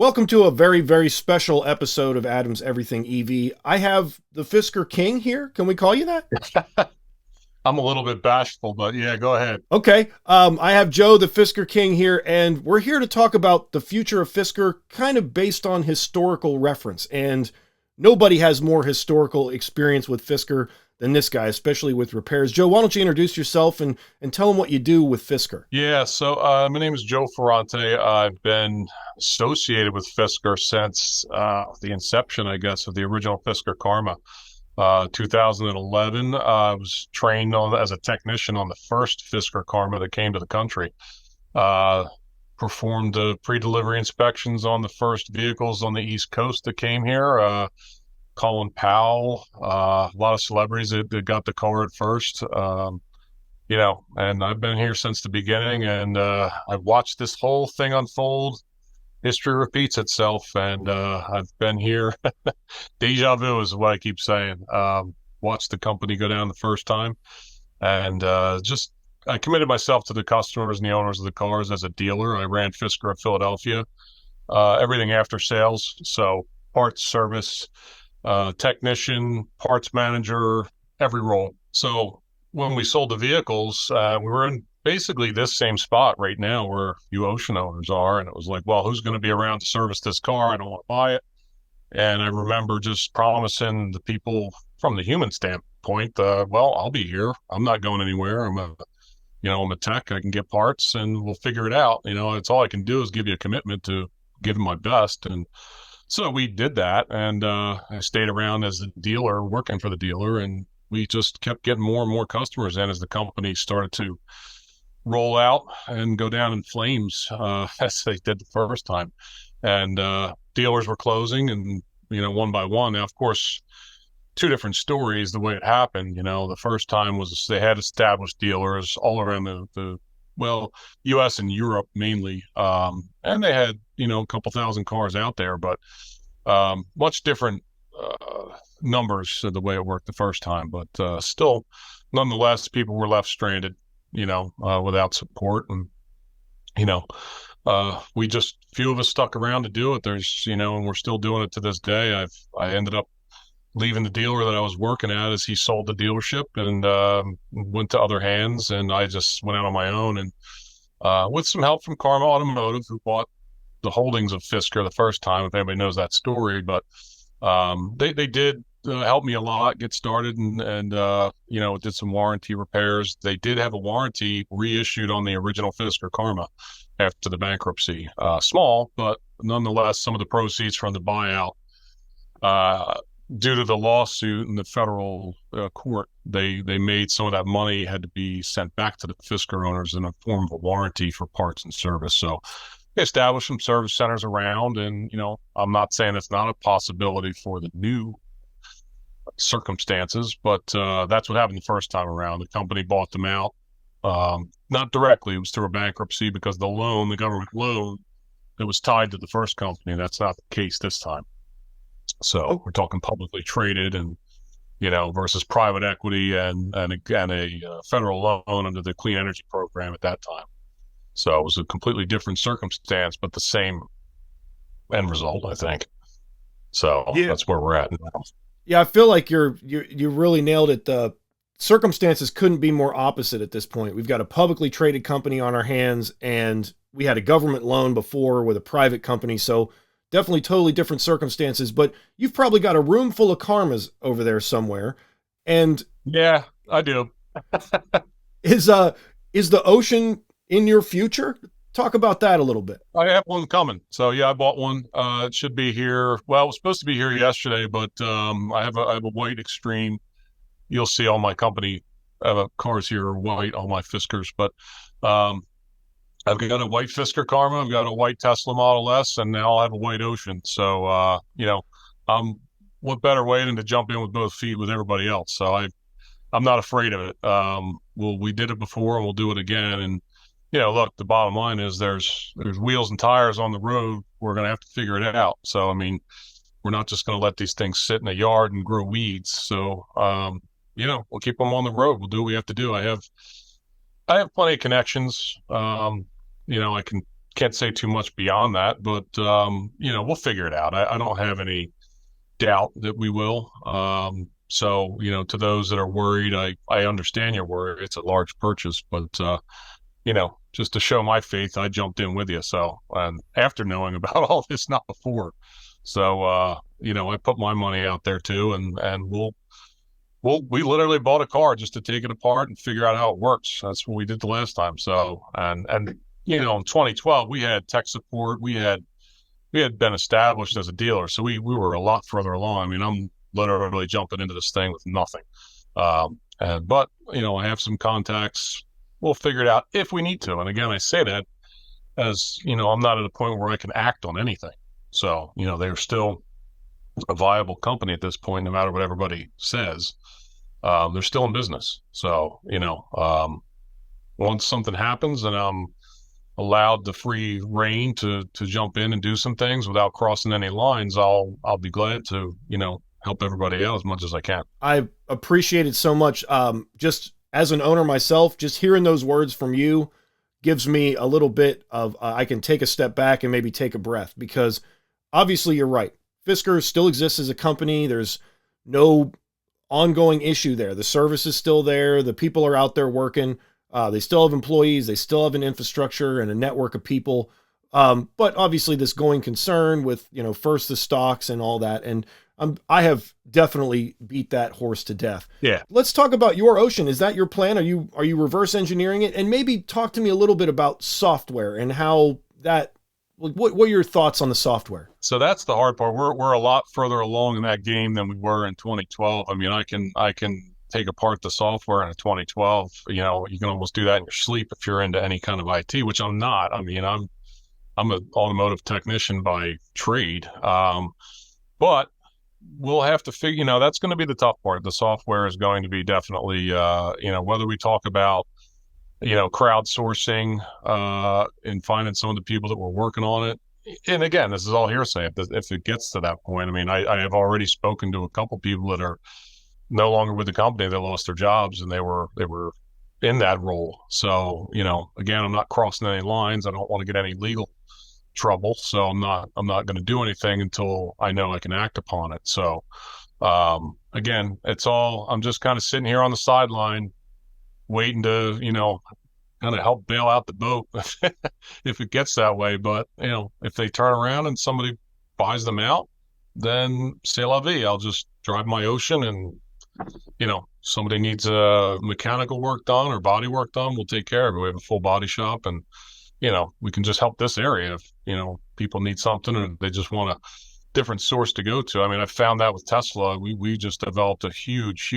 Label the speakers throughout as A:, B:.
A: Welcome to a very, very special episode of Adam's Everything EV. I have the Fisker King here. Can we call you that?
B: I'm a little bit bashful, but yeah, go ahead.
A: Okay. I have Joe, the Fisker King here, and we're here to talk about the future of Fisker kind of based on historical reference. And nobody has more historical experience with Fisker than this guy, especially with repairs. Joe, why don't you introduce yourself and tell them what you do with Fisker?
B: Yeah, my name is Joe Ferrante. I've been associated with Fisker since the inception, I guess, of the original Fisker Karma. 2011, I was trained as a technician on the first Fisker Karma that came to the country. Uh, Performed pre-delivery inspections on the first vehicles on the East Coast that came here. Colin Powell, a lot of celebrities that got the car at first. And I've been here since the beginning, and I've watched this whole thing unfold. History repeats itself, and I've been here. Deja vu is what I keep saying. Watched the company go down the first time, and just I committed myself to the customers and the owners of the cars as a dealer. I ran Fisker of Philadelphia, everything after sales, so parts, service, technician, parts manager, every role. So when we sold the vehicles, we were in basically this same spot right now where you Ocean owners are. And it was like, well, who's going to be around to service this car? I don't want to buy it. And I remember just promising the people from the human standpoint, well, I'll be here. I'm not going anywhere. I'm a tech. I can get parts and we'll figure it out. It's all I can do is give you a commitment to give my best. And so we did that. And I stayed around as a dealer, working for the dealer. And we just kept getting more and more customers in as the company started to roll out and go down in flames, as they did the first time. And dealers were closing and, one by one. Now, of course, two different stories the way it happened. The first time was they had established dealers all around the US and Europe mainly. And they had, a couple thousand cars out there, but much different numbers the way it worked the first time. But still, nonetheless, people were left stranded, without support. And, we just, few of us stuck around to do it. And we're still doing it to this day. I ended up leaving the dealer that I was working at as he sold the dealership and went to other hands. And I just went out on my own and with some help from Karma Automotive, who bought the holdings of Fisker the first time, if anybody knows that story. But they did help me a lot get started and did some warranty repairs. They did have a warranty reissued on the original Fisker Karma after the bankruptcy. Small, but nonetheless, some of the proceeds from the buyout, due to the lawsuit in the federal court, they made some of that money had to be sent back to the Fisker owners in a form of a warranty for parts and service. So they established some service centers around, and I'm not saying it's not a possibility for the new circumstances, but that's what happened the first time around. The company bought them out, not directly. It was through a bankruptcy because the government loan, that was tied to the first company. That's not the case this time. So we're talking publicly traded and, versus private equity and a federal loan under the Clean Energy Program at that time. So it was a completely different circumstance, but the same end result, I think. So
A: Yeah.
B: that's where we're at now.
A: Yeah, I feel like you really nailed it. The circumstances couldn't be more opposite at this point. We've got a publicly traded company on our hands, and we had a government loan before with a private company. So definitely totally different circumstances. But you've probably got a room full of karmas over there somewhere. And
B: Yeah, I do.
A: is the Ocean in your future? Talk about that a little bit.
B: I have one coming. So yeah, I bought one. It should be here. Well, it was supposed to be here yesterday, but I have a white Extreme. You'll see all my company cars here are white, all my Fiskers. But I've got a white Fisker Karma. I've got a white Tesla Model S, and now I'll have a white Ocean. So what better way than to jump in with both feet with everybody else? So I'm not afraid of it. We did it before, and we'll do it again. And look, the bottom line is there's wheels and tires on the road. We're going to have to figure it out. So, I mean, we're not just going to let these things sit in a yard and grow weeds. So, we'll keep them on the road. We'll do what we have to do. I have plenty of connections. I can can't say too much beyond that, but we'll figure it out. I don't have any doubt that we will. So, to those that are worried, I understand your worry. It's a large purchase, but just to show my faith, I jumped in with you. So, and after knowing about all this, not before. So, I put my money out there too, and we literally bought a car just to take it apart and figure out how it works. That's what we did the last time. So, and in 2012, we had tech support. We had been established as a dealer, so we were a lot further along. I mean, I'm literally jumping into this thing with nothing. But I have some contacts. We'll figure it out if we need to. And again, I say that as I'm not at a point where I can act on anything. So they're still a viable company at this point, no matter what everybody says. They're still in business. So once something happens and I'm allowed the free reign to jump in and do some things without crossing any lines, I'll be glad to help everybody out as much as I can.
A: I appreciate it so much. Just as an owner myself, just hearing those words from you gives me a little bit of I can take a step back and maybe take a breath, because obviously you're right. Fisker still exists as a company. There's no ongoing issue there. The service is still there. The people are out there working. They still have employees. They still have an infrastructure and a network of people. But obviously this going concern with, first the stocks and all that. And I have definitely beat that horse to death.
B: Yeah.
A: Let's talk about your Ocean. Is that your plan? Are you reverse engineering it? And maybe talk to me a little bit about software and how that, what are your thoughts on the software?
B: So that's the hard part. We're a lot further along in that game than we were in 2012. I mean, I can take apart the software in a 2012. You can almost do that in your sleep if you're into any kind of IT, which I'm not. I mean, I'm an automotive technician by trade. But we'll have to figure, that's going to be the tough part. The software is going to be definitely, whether we talk about, crowdsourcing and finding some of the people that were working on it. And again, this is all hearsay. If it gets to that point, I mean, I have already spoken to a couple people that are no longer with the company. They lost their jobs and they were in that role. So, again, I'm not crossing any lines. I don't want to get any legal trouble. So I'm not going to do anything until I know I can act upon it. So, again, I'm just kind of sitting here on the sideline waiting to, kind of help bail out the boat if it gets that way. But, if they turn around and somebody buys them out, then c'est la vie. I'll just drive my Ocean, and, somebody needs mechanical work done or body work done, we'll take care of it. We have a full body shop, and, we can just help this area if, people need something or they just want a different source to go to. I mean, I found that with Tesla. We just developed a huge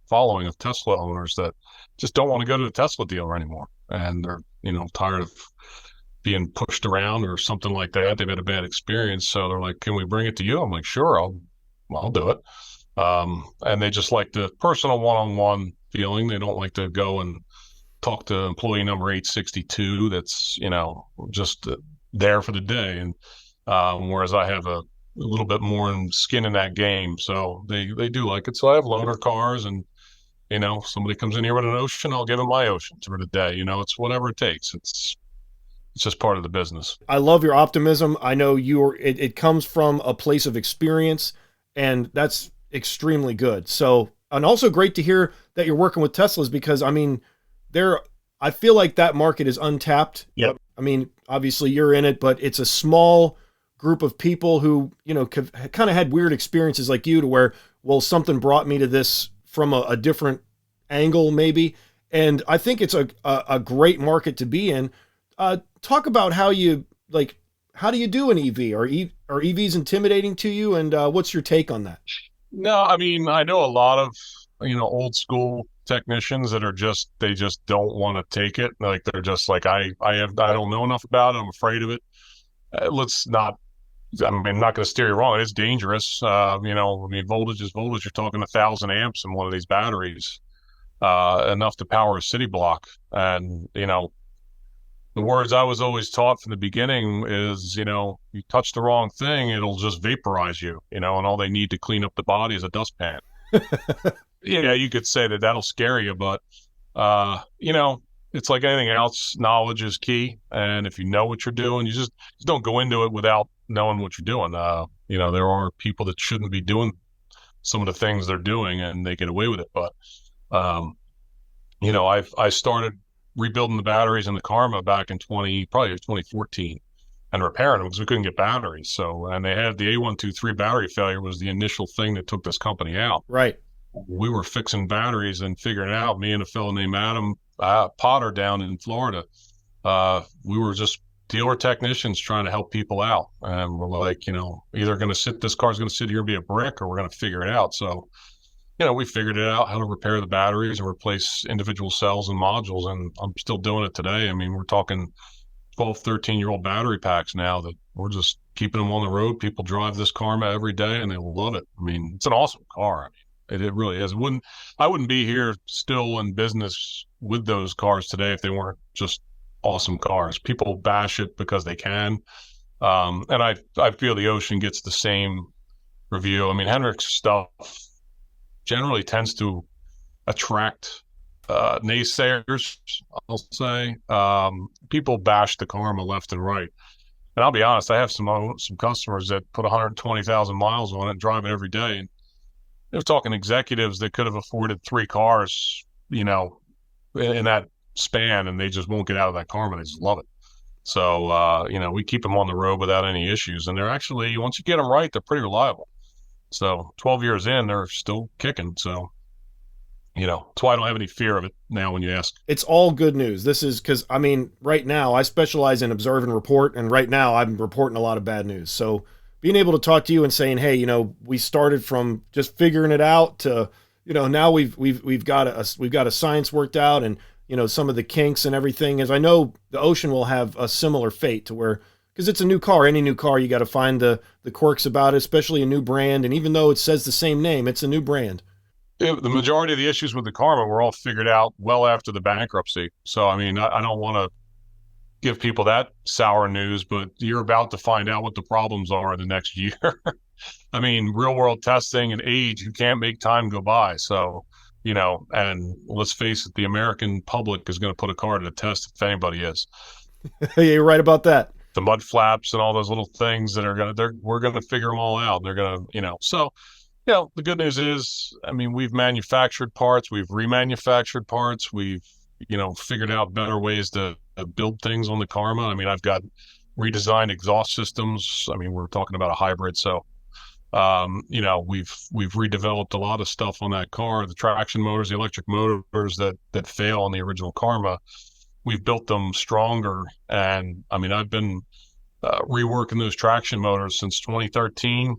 B: following of Tesla owners that just don't want to go to the Tesla dealer anymore. And they're, tired of being pushed around or something like that. They've had a bad experience. So they're like, can we bring it to you? I'm like, sure, I'll do it. And they just like the personal one-on-one feeling. They don't like to go and talk to employee number 862 that's, just there for the day. And whereas I have a little bit more skin in that game. So they do like it. So I have loaner cars, and, somebody comes in here with an Ocean, I'll give them my Ocean for the day. It's whatever it takes. It's just part of the business.
A: I love your optimism. I know it comes from a place of experience, and that's extremely good. So, and also great to hear that you're working with Teslas, because I mean, I feel like that market is untapped.
B: Yep.
A: I mean, obviously you're in it, but it's a small group of people who, kind of had weird experiences like you, to where, well, something brought me to this from a different angle maybe. And I think it's a great market to be in. Talk about how do you do an EV? Are EVs intimidating to you? And what's your take on that?
B: No, I mean, I know a lot of, old school technicians that they just don't want to take it. Like, they're just like, I don't know enough about it. I'm afraid of it. Let's not, I mean, I'm not going to steer you wrong. It's dangerous. I mean, voltage is voltage. You're talking 1,000 amps in one of these batteries, enough to power a city block. And, the words I was always taught from the beginning is, you touch the wrong thing, it'll just vaporize you, and all they need to clean up the body is a dustpan. Yeah, you could say that'll scare you, but, it's like anything else. Knowledge is key, and if you know what you're doing, you just don't go into it without knowing what you're doing. There are people that shouldn't be doing some of the things they're doing, and they get away with it. But um, I started rebuilding the batteries in the Karma back in probably 2014, and repairing them because we couldn't get batteries. So, and they had the A123 battery failure was the initial thing that took this company out.
A: Right.
B: We were fixing batteries and figuring it out. Me and a fellow named Adam Potter down in Florida. We were just dealer technicians trying to help people out, and we're like, either this car's going to sit here and be a brick, or we're going to figure it out. So, we figured it out how to repair the batteries and replace individual cells and modules, and I'm still doing it today. I mean, we're talking 12, 13-year-old battery packs now that we're just keeping them on the road. People drive this Karma every day and they love it. I mean, it's an awesome car. I mean, it really is. I wouldn't be here still in business with those cars today if they weren't just awesome cars. People bash it because they can. And I feel the Ocean gets the same review. I mean, Henrik's stuff generally tends to attract naysayers, I'll say. People bash the Karma left and right. And I'll be honest, I have some customers that put 120,000 miles on it and drive it every day. And they're talking executives that could have afforded 3 cars, in that span, and they just won't get out of that Karma. They just love it. So, we keep them on the road without any issues. And they're actually, once you get them right, they're pretty reliable. So 12 years in, they're still kicking. So, that's why I don't have any fear of it now when you ask.
A: It's all good news. This is because, I mean, right now I specialize in observe and report, and right now I'm reporting a lot of bad news. So being able to talk to you and saying, hey, we started from just figuring it out to, now we've got a science worked out, and, some of the kinks and everything, as I know the Ocean will have a similar fate to where, because it's a new car, any new car, you got to find the quirks about it, especially a new brand. And even though it says the same name, it's a new brand.
B: The majority of the issues with the Karma were all figured out well after the bankruptcy. So, I mean, I don't want to give people that sour news, but you're about to find out what the problems are in the next year. I mean, real world testing and age, you can't make time go by. So, and let's face it, the American public is going to put a car to the test if anybody is.
A: Yeah, you're right about that.
B: The mud flaps and all those little things that we're going to figure them all out. They're going to, so. The good news is, I mean, we've manufactured parts, we've remanufactured parts, we've, figured out better ways to build things on the Karma. I mean, I've got redesigned exhaust systems. I mean, we're talking about a hybrid. So, we've redeveloped a lot of stuff on that car, the traction motors, the electric motors that fail on the original Karma. We've built them stronger. And I mean, I've been reworking those traction motors since 2013.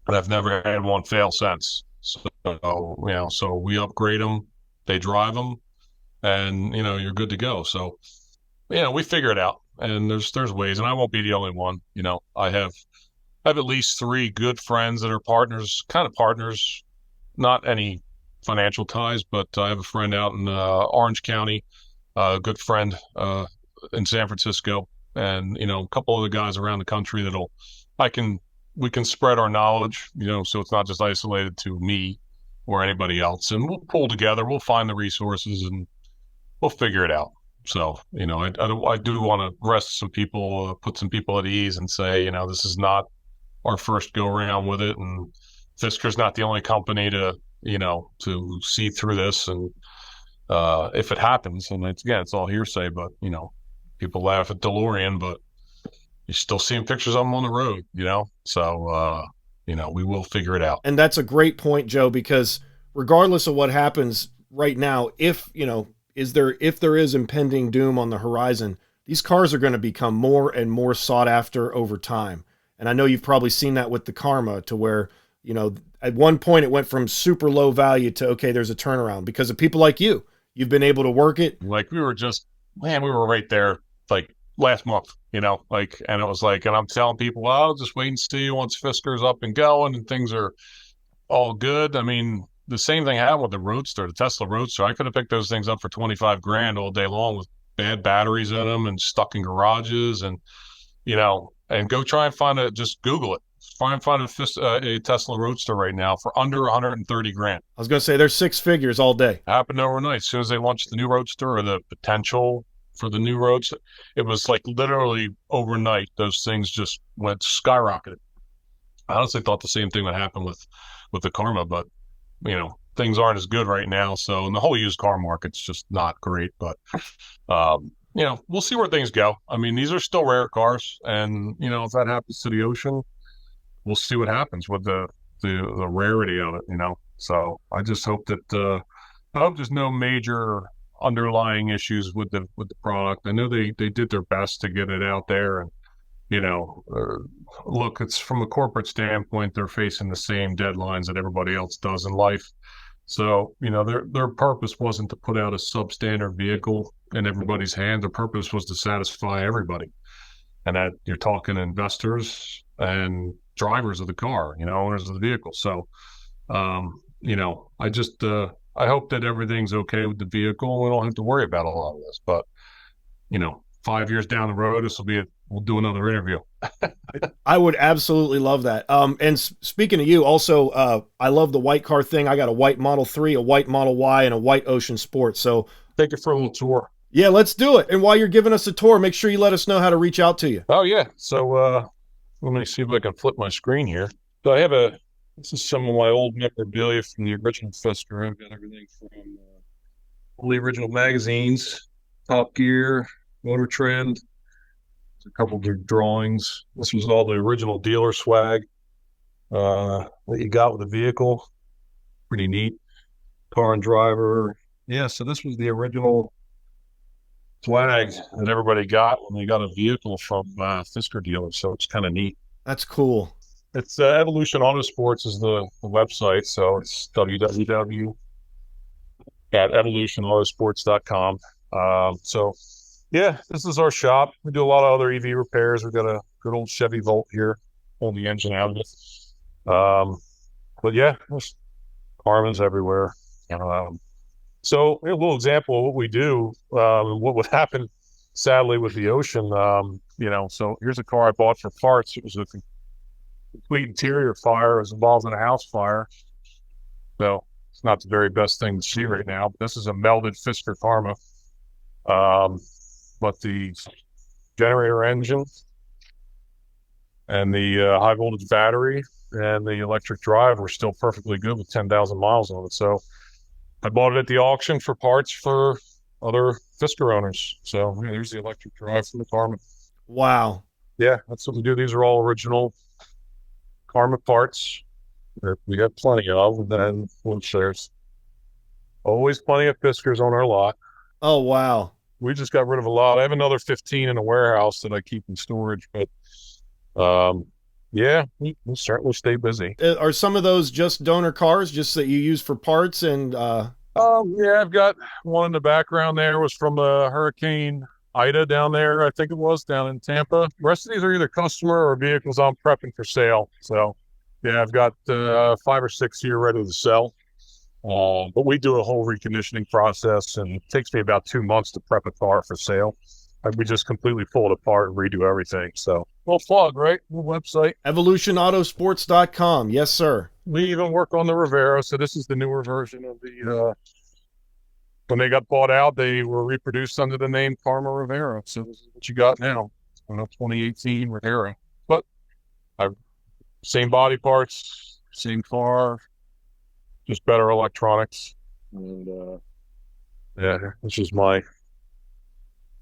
B: And I've never had one fail since. So, so we upgrade them, they drive them, and, you're good to go. So, we figure it out, and there's ways, and I won't be the only one. I have at least 3 good friends that are partners, not any financial ties, but I have a friend out in Orange County, a good friend in San Francisco, and, a couple other guys around the country we can spread our knowledge, so it's not just isolated to me or anybody else. And we'll pull together, we'll find the resources, and we'll figure it out. So, I do want to rest some people, put some people at ease and say, this is not our first go around with it. And Fisker's not the only company to see through this. And if it happens, and it's all hearsay, but, people laugh at DeLorean, but you're still seeing pictures of them on the road, So, we will figure it out.
A: And that's a great point, Joe, because regardless of what happens right now, if there is impending doom on the horizon, these cars are going to become more and more sought after over time. And I know you've probably seen that with the Karma, to where, at one point it went from super low value to, okay, there's a turnaround because of people like you. You've been able to work it.
B: Like we were right there, like last month, and it was like, and I'm telling people, well, I'll just wait and see once Fisker's up and going and things are all good. I mean, the same thing happened with the Roadster, the Tesla Roadster. I could have picked those things up for 25 grand all day long with bad batteries in them and stuck in garages, and, and go try and just Google it. find a Tesla Roadster right now for under 130 grand.
A: I was going to say there's six figures all day.
B: Happened overnight. As soon as they launched the new Roadster or the potential for the new Roadster, it was like literally overnight. Those things just went skyrocketed. I honestly thought the same thing would happen with the Karma, but things aren't as good right now. So, and the whole used car market's just not great. But we'll see where things go. I mean, these are still rare cars, and if that happens to the Ocean, we'll see what happens with the rarity of it. So I just hope that I hope there's no major underlying issues with the product. I know they did their best to get it out there, and look, it's from a corporate standpoint, they're facing the same deadlines that everybody else does in life. So, their purpose wasn't to put out a substandard vehicle in everybody's hand. Their purpose was to satisfy everybody. And that you're talking investors and drivers of the car, owners of the vehicle. So, I just, I hope that everything's okay with the vehicle. We don't have to worry about a lot of this, but, 5 years down the road, we'll do another interview.
A: I would absolutely love that. And speaking of you, also, I love the white car thing. I got a white Model 3, a white Model Y, and a white Ocean Sport. So
B: take it for a little tour.
A: Yeah, let's do it. And while you're giving us a tour, make sure you let us know how to reach out to you.
B: Oh, yeah. So let me see if I can flip my screen here. So this is some of my old memorabilia from the original Fisker. I've got everything from all the original magazines, Top Gear, Motor Trend, a couple of drawings. This was all the original dealer swag that you got with the vehicle. Pretty neat. Car and driver. Yeah, so this was the original swag that everybody got when they got a vehicle from Fisker dealers. So it's kind of neat.
A: That's cool.
B: It's Evolution Autosports is the website. So it's www.evolutionautosports.com. So yeah, this is our shop. We do a lot of other EV repairs. We've got a good old Chevy Volt here, pulling the engine out of it. But yeah, there's Karmas everywhere. So a little example of what we do, what would happen, sadly, with the Ocean. So here's a car I bought for parts. It was a complete interior fire. It was involved in a house fire. So it's not the very best thing to see right now. But this is a melded Fisker Karma. But the generator engine and the high voltage battery and the electric drive were still perfectly good with 10,000 miles on it. So I bought it at the auction for parts for other Fisker owners. So yeah, there's the electric drive from the Karma.
A: Wow.
B: Yeah, that's what we do. These are all original Karma parts. We got plenty of, and then there's always plenty of Fiskers on our lot.
A: Oh, wow.
B: We just got rid of a lot. I have another 15 in a warehouse that I keep in storage, but yeah, we'll certainly stay busy.
A: Are some of those just donor cars, just that you use for parts? And
B: yeah, I've got one in the background there. Was from Hurricane Ida down there, I think it was, down in Tampa. The rest of these are either customer or vehicles I'm prepping for sale. So yeah, I've got 5 or 6 here ready to sell. But we do a whole reconditioning process, and it takes me about 2 months to prep a car for sale. We just completely pull it apart and redo everything. So, well, plug, right? The website.
A: EvolutionAutosports.com. Yes, sir.
B: We even work on the Rivera. So this is the newer version of the, when they got bought out, they were reproduced under the name Karma Rivera. So this is what you got now. 2018 Rivera. But same body parts, same car, just better electronics. And yeah, this is my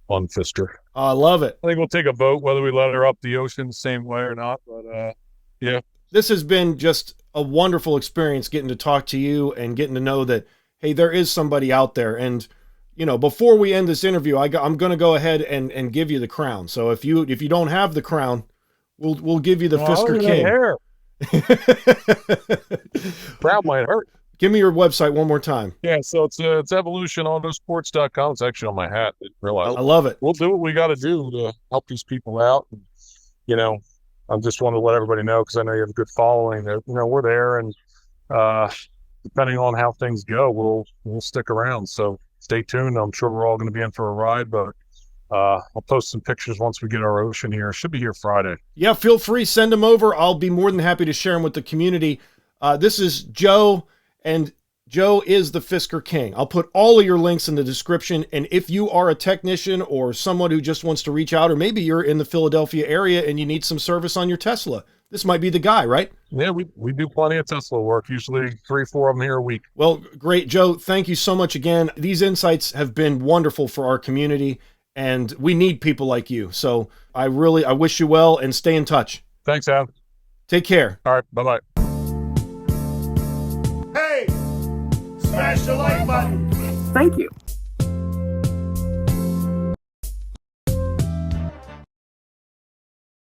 B: fun Fisker.
A: I love it.
B: I think we'll take a vote whether we let her up the Ocean the same way or not. But yeah.
A: This has been just a wonderful experience getting to talk to you and getting to know that, hey, there is somebody out there. And, before we end this interview, I'm going to go ahead and give you the crown. So if you don't have the crown, we'll give you the Fisker King.
B: Crown might hurt.
A: Give me your website one more time.
B: Yeah, so it's evolutionautosports.com. It's actually on my hat. I
A: love it.
B: We'll do what we got to do to help these people out. And, I just want to let everybody know, because I know you have a good following. That we're there, and depending on how things go, we'll stick around. So stay tuned. I'm sure we're all going to be in for a ride, but I'll post some pictures once we get our Ocean here. It should be here Friday.
A: Yeah, feel free, send them over. I'll be more than happy to share them with the community. This is Joe, and Joe is the Fisker King. I'll put all of your links in the description, and if you are a technician or someone who just wants to reach out, or maybe you're in the Philadelphia area and you need some service on your Tesla, this might be the guy, right?
B: Yeah, we do plenty of Tesla work, usually 3-4 of them here a week.
A: Well, great, Joe. Thank you so much again. These insights have been wonderful for our community, and we need people like you. So I wish you well, and stay in touch.
B: Thanks, Adam.
A: Take care.
B: All right, bye-bye.
C: Hey, smash the like button.
D: Thank you.